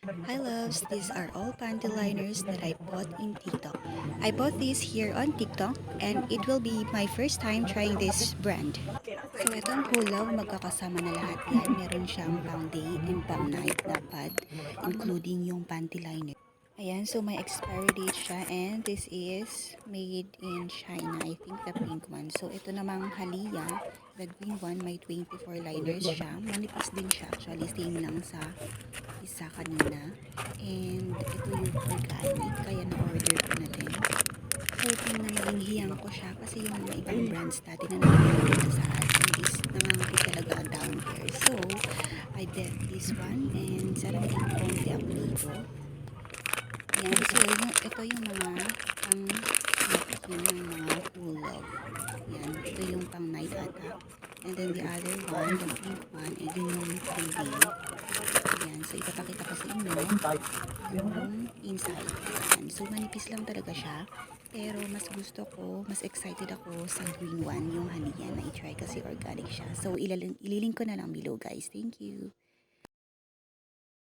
Hi loves, these are all panty liners that I bought in TikTok. I bought these here on TikTok and it will be my first time trying this brand. So itong whole love, magkakasama na lahat yan. Meron siyang pang day and pang night na pad, including yung panty liner. Ayan, so may expiry date siya and this is made in China. I think the pink one. So ito namang Halia, the green one, may 24 liners siya. Manipis din siya actually, same lang sa isa kanina. And ito yung organic, kaya na-order ko na din. Hoping na maging hiyang ko siya kasi yung mga ibang brands dati na nakikita sa atin is nangangati talaga down here. So, I did this one and sana maging konti ako dito. Ayan, so ito yung mga pang napkin ng mga full love. Ayan, ito yung pang night ata. And then the other one, the pink one, and yun yung pang day. Ayan, so ipapakita ko sa inyo yung inside. Ayan, so manipis lang talaga siya. Pero mas gusto ko, mas excited ako sa green one, yung haliyan na i-try kasi organic siya. So ililink ko na lang below guys. Thank you.